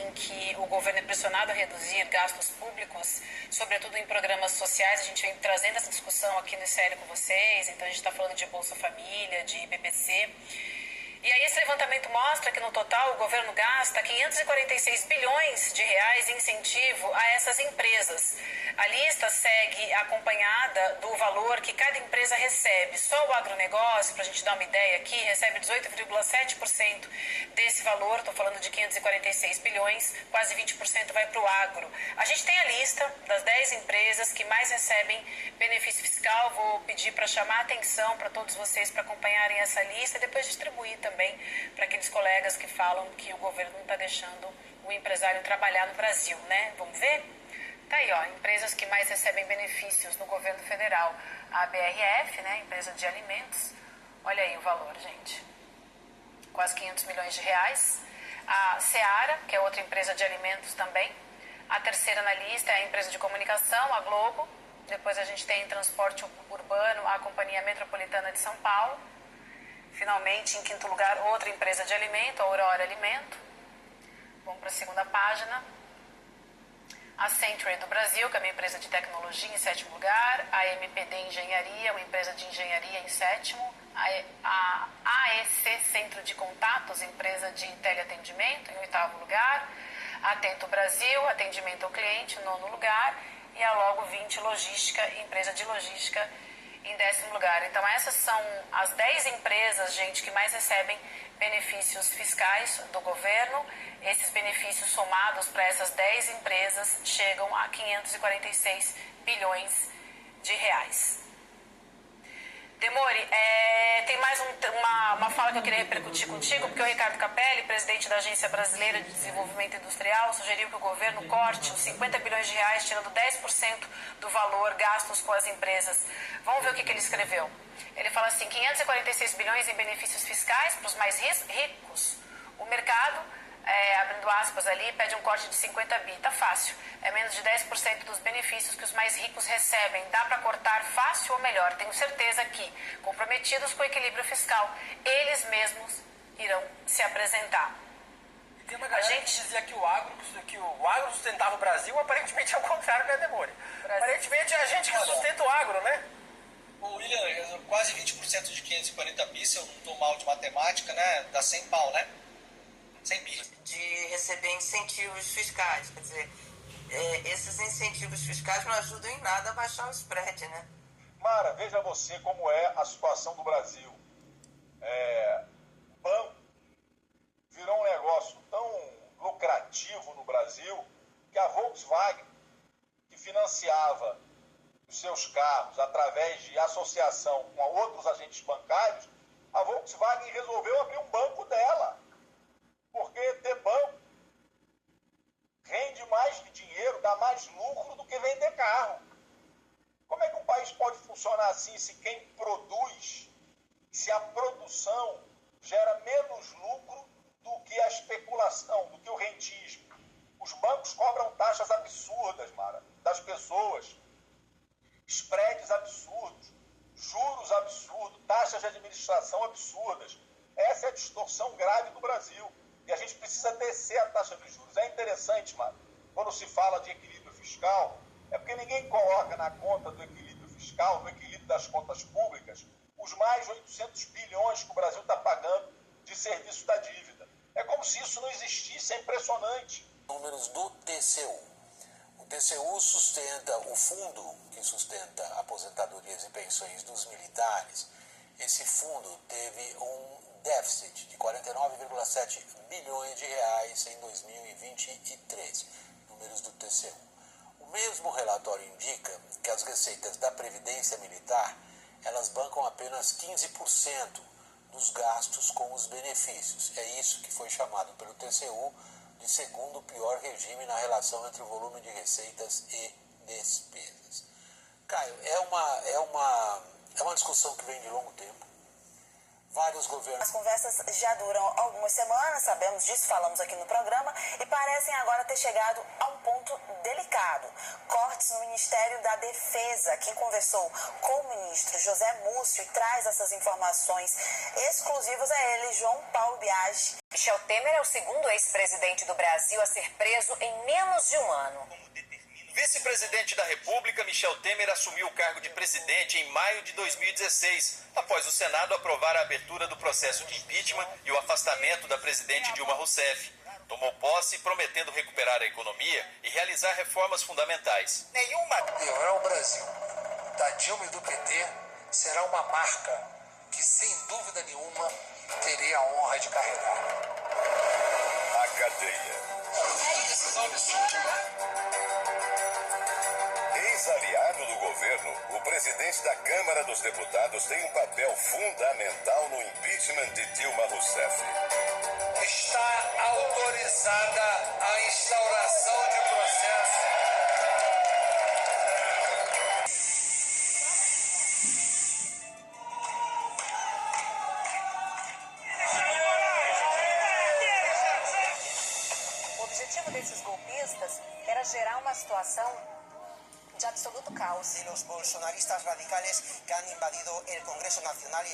em que o governo é pressionado a reduzir gastos públicos, sobretudo em programas sociais. A gente vem trazendo essa discussão aqui no ICL com vocês, então a gente está falando de Bolsa Família, de BPC. E aí esse levantamento mostra que no total o governo gasta 546 bilhões de reais em incentivo a essas empresas. A lista segue acompanhada do valor que cada empresa recebe. Só o agronegócio, para a gente dar uma ideia aqui, recebe 18,7% desse valor, estou falando de 546 bilhões, quase 20% vai para o agro. A gente tem a lista das 10 empresas que mais recebem benefício fiscal. Vou pedir para chamar a atenção para todos vocês para acompanharem essa lista e depois distribuir também para aqueles colegas que falam que o governo não está deixando o empresário trabalhar no Brasil, né? Vamos ver? Tá aí, ó, empresas que mais recebem benefícios no governo federal. A BRF, né, empresa de alimentos, olha aí o valor, gente. Quase 500 milhões de reais. A Seara, que é outra empresa de alimentos também. A terceira na lista é a empresa de comunicação, a Globo. Depois a gente tem em transporte urbano a Companhia Metropolitana de São Paulo. Finalmente, em quinto lugar, outra empresa de alimento, a Aurora Alimento. Vamos para a segunda página. A Century do Brasil, que é uma empresa de tecnologia, em sétimo lugar. A MPD Engenharia, uma empresa de engenharia, em sétimo. A AEC Centro de Contatos, empresa de teleatendimento, em oitavo lugar. A Atento Brasil, atendimento ao cliente, em nono lugar. E a Logo 20 Logística, empresa de logística, em décimo lugar. Então essas são as 10 empresas, gente, que mais recebem benefícios fiscais do governo. Esses benefícios somados para essas 10 empresas chegam a 546 bilhões de reais. Demori, tem mais uma fala que eu queria repercutir contigo, porque o Ricardo Capelli, presidente da Agência Brasileira de Desenvolvimento Industrial, sugeriu que o governo corte os 50 bilhões de reais, tirando 10% do valor gastos com as empresas. Vamos ver o que ele escreveu. Ele fala assim, 546 bilhões em benefícios fiscais para os mais ricos. O mercado, abrindo aspas ali, pede um corte de 50 bi. Tá fácil. É menos de 10% dos benefícios que os mais ricos recebem. Dá para cortar fácil ou melhor. Tenho certeza que, comprometidos com o equilíbrio fiscal, eles mesmos irão se apresentar. E tem uma galera que dizia que o agro sustentava o Brasil, aparentemente é o contrário, né, Demori? Aparentemente é a gente que sustenta o agro, né? O William, quase 20% de 540 bi, se eu não estou mal de matemática, né? Dá 100 pau, né? 100 bi. De receber incentivos fiscais, quer dizer, esses incentivos fiscais não ajudam em nada a baixar o spread, né? Mara, veja você como é a situação do Brasil. Banco virou um negócio tão lucrativo no Brasil que a Volkswagen, que financiava os seus carros através de associação com outros agentes bancários, a Volkswagen resolveu abrir um banco dela. Porque ter banco rende mais dinheiro, dá mais lucro do que vender carro. Como é que um país pode funcionar assim se quem produz, se a produção gera menos lucro do que a especulação, do que o rentismo? Os bancos cobram taxas absurdas, Mara, das pessoas, spreads absurdos, juros absurdos, taxas de administração absurdas. Essa é a distorção grave do Brasil. E a gente precisa descer a taxa de juros. É interessante, mano, quando se fala de equilíbrio fiscal, é porque ninguém coloca na conta do equilíbrio fiscal, do equilíbrio das contas públicas, os mais de 800 bilhões que o Brasil está pagando de serviço da dívida. É como se isso não existisse, é impressionante. Números do TCU. O TCU sustenta o fundo que sustenta aposentadorias e pensões dos militares. Esse fundo teve um déficit de 49,7 bilhões de reais em 2023, números do TCU. O mesmo relatório indica que as receitas da Previdência Militar, elas bancam apenas 15% dos gastos com os benefícios. É isso que foi chamado pelo TCU de segundo pior regime na relação entre o volume de receitas e despesas. Caio, é uma discussão que vem de longo tempo. Vários governos... As conversas já duram algumas semanas, sabemos disso, falamos aqui no programa, e para parecem agora ter chegado a um ponto delicado. Cortes no Ministério da Defesa. Quem conversou com o ministro José Múcio e traz essas informações exclusivas é ele, João Paulo Biagi. Michel Temer é o segundo ex-presidente do Brasil a ser preso em menos de um ano. Vice-presidente da República, Michel Temer assumiu o cargo de presidente em maio de 2016, após o Senado aprovar a abertura do processo de impeachment e o afastamento da presidente Dilma Rousseff. Tomou posse prometendo recuperar a economia e realizar reformas fundamentais. Melhorar o Brasil da Dilma e do PT será uma marca que, sem dúvida nenhuma, terei a honra de carregar. A cadeia. Ex-aliado do governo, o presidente da Câmara dos Deputados tem um papel fundamental no impeachment de Dilma Rousseff. Está autorizada a instauração de processo. O objetivo desses golpistas era gerar uma situação de absoluto caos. De los bolsonaristas radicales que han invadido el Congreso Nacional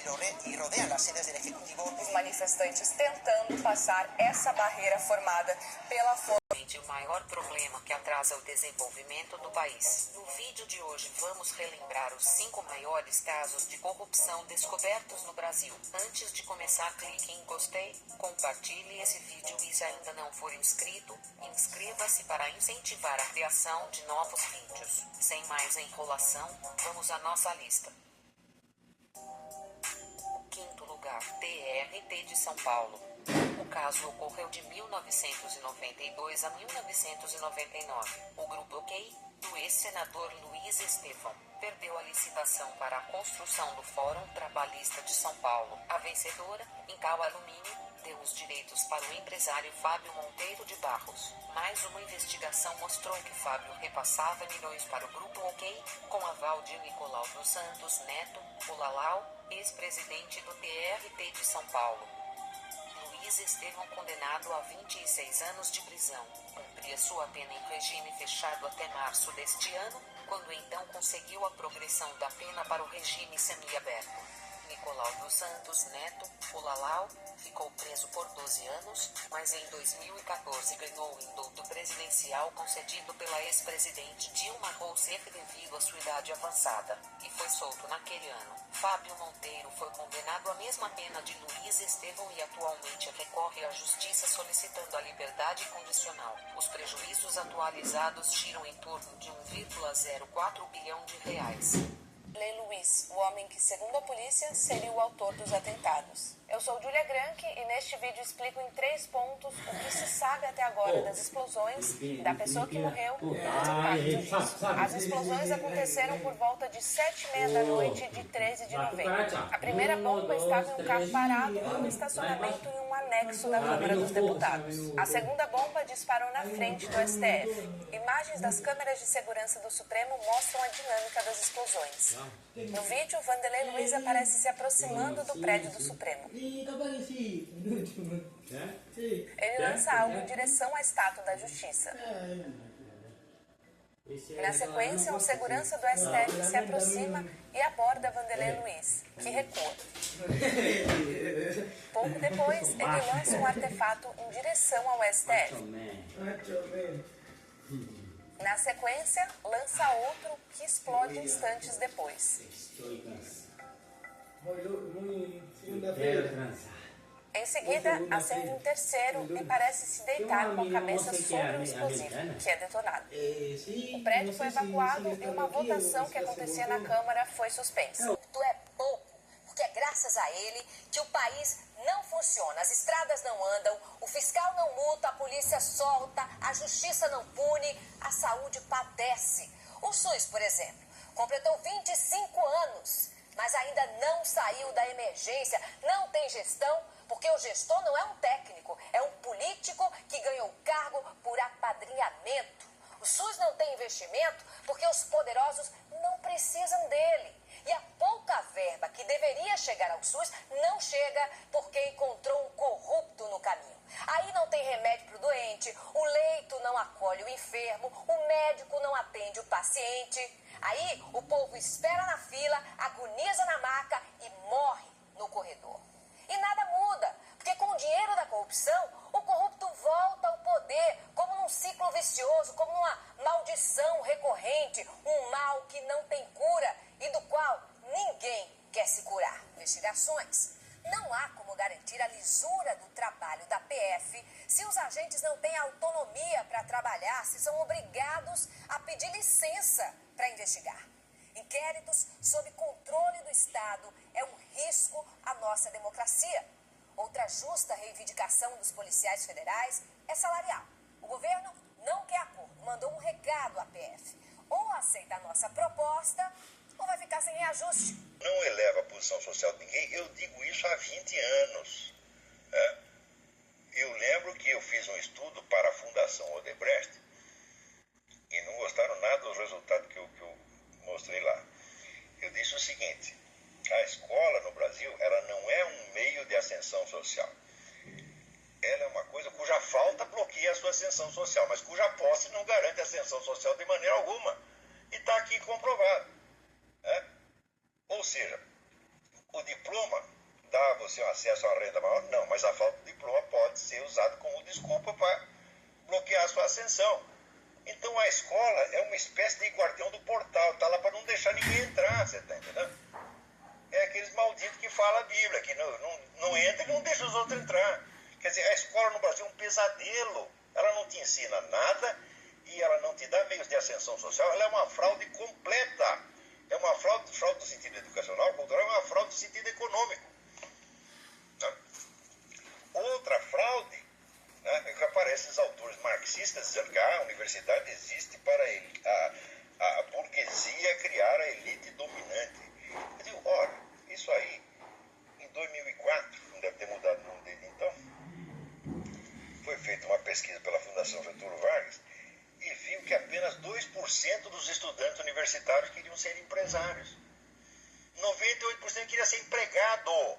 y rodean las sedes del Ejecutivo. Os manifestantes tentando passar essa barreira formada pela força. O maior problema que atrasa o desenvolvimento do país. No vídeo de hoje vamos relembrar os 5 maiores casos de corrupção descobertos no Brasil. Antes de começar, clique em gostei, compartilhe esse vídeo e se ainda não for inscrito, inscreva-se para incentivar a criação de novos vídeos. Sem mais enrolação, vamos à nossa lista. Quinto lugar, TRT de São Paulo. O caso ocorreu de 1992 a 1999. O grupo OK, do ex-senador Luiz Estevão, perdeu a licitação para a construção do Fórum Trabalhista de São Paulo. A vencedora, Incal Alumínio, deu os direitos para o empresário Fábio Monteiro de Barros. Mais uma investigação mostrou que Fábio repassava milhões para o grupo OK, com aval de Nicolau dos Santos Neto, o Lalau, ex-presidente do TRT de São Paulo. Luiz Estevão, condenado a 26 anos de prisão, cumpria sua pena em regime fechado até março deste ano, quando então conseguiu a progressão da pena para o regime semiaberto. Nicolau dos Santos Neto, o Lalau, ficou preso por 12 anos, mas em 2014 ganhou o indulto presidencial concedido pela ex-presidente Dilma Rousseff devido à sua idade avançada, e foi solto naquele ano. Fábio Monteiro foi condenado à mesma pena de Luiz Estevão e atualmente recorre à justiça solicitando a liberdade condicional. Os prejuízos atualizados giram em torno de 1,04 bilhão de reais. Lei Luiz, o homem que, segundo a polícia, seria o autor dos atentados. Eu sou Julia Granchi e neste vídeo explico em 3 pontos o que se sabe até agora das explosões e da pessoa que morreu e os impactos disso. As explosões aconteceram por volta de 7h30 da noite de 13 de novembro. A primeira bomba estava em um carro parado em um estacionamento em um anexo da Câmara dos Deputados. A segunda bomba disparou na frente do STF. Imagens das câmeras de segurança do Supremo mostram a dinâmica das explosões. No vídeo, Vanderlei Luiz aparece se aproximando do prédio do Supremo. Ele lança algo em direção à estátua da Justiça. Na sequência, um segurança do STF se aproxima e aborda Vanderlei Luiz, que recua. Pouco depois, ele lança um artefato em direção ao STF. Na sequência, lança outro que explode instantes depois. Em seguida, acende um terceiro e parece se deitar com a cabeça sobre o explosivo, que é detonado. O prédio foi evacuado e uma votação que acontecia na Câmara foi suspensa. Tu é pouco, porque é graças a ele que o país não funciona. As estradas não andam, o fiscal não multa, a polícia solta, a justiça não pune, a saúde padece. O SUS, por exemplo, completou 25 anos, mas ainda não saiu da emergência, não tem gestão, porque o gestor não é um técnico, é um político que ganhou cargo por apadrinhamento. O SUS não tem investimento porque os poderosos não precisam dele. E a pouca verba que deveria chegar ao SUS não chega porque encontrou um corrupto no caminho. Aí não tem remédio para o doente, o leite acolhe o enfermo, o médico não atende o paciente. Aí o povo espera na fila, agoniza na maca e morre no corredor. E nada muda, porque com o dinheiro da corrupção, o corrupto volta ao poder, como num ciclo vicioso, como uma maldição recorrente, um mal que não tem cura e do qual ninguém quer se curar. Investigações. Não há como garantir a lisura do trabalho da PF se os agentes não têm autonomia para trabalhar, se são obrigados a pedir licença para investigar. Inquéritos sob controle do Estado é um risco à nossa democracia. Outra justa reivindicação dos policiais federais é salarial. O governo não quer acordo, mandou um recado à PF. Ou aceita a nossa proposta, ou vai ficar sem reajuste. Não eleva a posição social de ninguém, eu digo isso há 20 anos. Eu lembro que eu fiz um estudo para a Fundação Odebrecht e não gostaram nada dos resultados que eu mostrei lá. Eu disse o seguinte: a escola no Brasil, ela não é um meio de ascensão social. Ela é uma coisa cuja falta bloqueia a sua ascensão social, mas cuja posse não garante a ascensão social de maneira alguma. E está aqui comprovado. Ou seja, o diploma dá a você um acesso a uma renda maior? Não, mas a falta de diploma pode ser usada como desculpa para bloquear a sua ascensão. Então a escola é uma espécie de guardião do portal, está lá para não deixar ninguém entrar, você está entendendo? É aqueles malditos que falam a Bíblia, que não entra e não deixa os outros entrar. Quer dizer, a escola no Brasil é um pesadelo. Ela não te ensina nada e ela não te dá meios de ascensão social. Ela é uma fraude completa. É uma fraude no sentido educacional, cultural, é uma fraude no sentido econômico. Né? Outra fraude, né, é que aparecem os autores marxistas dizendo que a universidade existe para a burguesia criar a elite dominante. Eu digo, olha, isso aí, em 2004, não deve ter mudado o nome dele então, foi feita uma pesquisa pela Fundação Getúlio Vargas e viu que apenas 2% dos estudantes universitários queriam ser empresários. 98% queria ser empregado.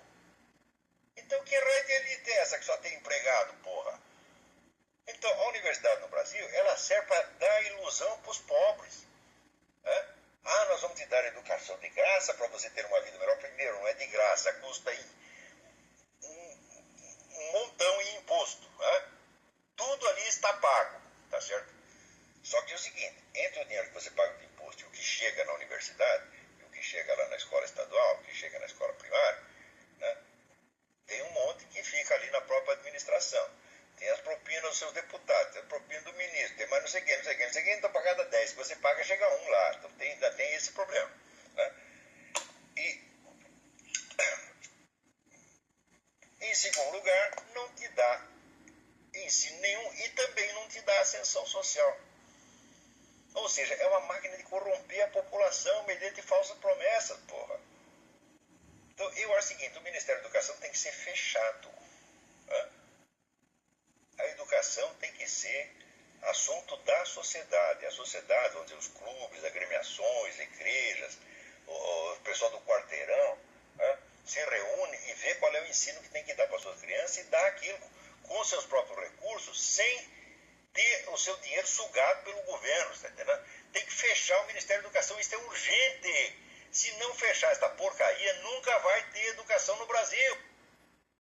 Então que raio de elite é essa que só tem empregado, porra? Então a universidade no Brasil, ela serve para dar ilusão para os pobres. Nós vamos te dar educação de graça para você ter uma vida melhor. Primeiro, não é de graça, custa um montão em imposto. Tudo ali está pago, tá certo? Só que é o seguinte, entre o dinheiro que você paga de imposto e o que chega na universidade, e o que chega lá na escola estadual, o que chega na escola primária, né, tem um monte que fica ali na própria administração. Tem as propinas dos seus deputados, tem a propina do ministro, tem mais não sei quem, então pagada 10, se você paga chega 1 lá, então ainda tem esse problema. Né? E, em segundo lugar, não te dá ensino nenhum e também não te dá ascensão social. Ou seja, é uma máquina de corromper a população mediante falsas promessas, porra. Então, eu acho o seguinte, o Ministério da Educação tem que ser fechado. A educação tem que ser assunto da sociedade. A sociedade, onde os clubes, agremiações, igrejas, o pessoal do quarteirão, se reúne e vê qual é o ensino que tem que dar para as suas crianças e dá aquilo com seus próprios recursos, sem ter o seu dinheiro sugado pelo governo, está entendendo? Tem que fechar o Ministério da Educação, isso é urgente. Se não fechar esta porcaria, nunca vai ter educação no Brasil.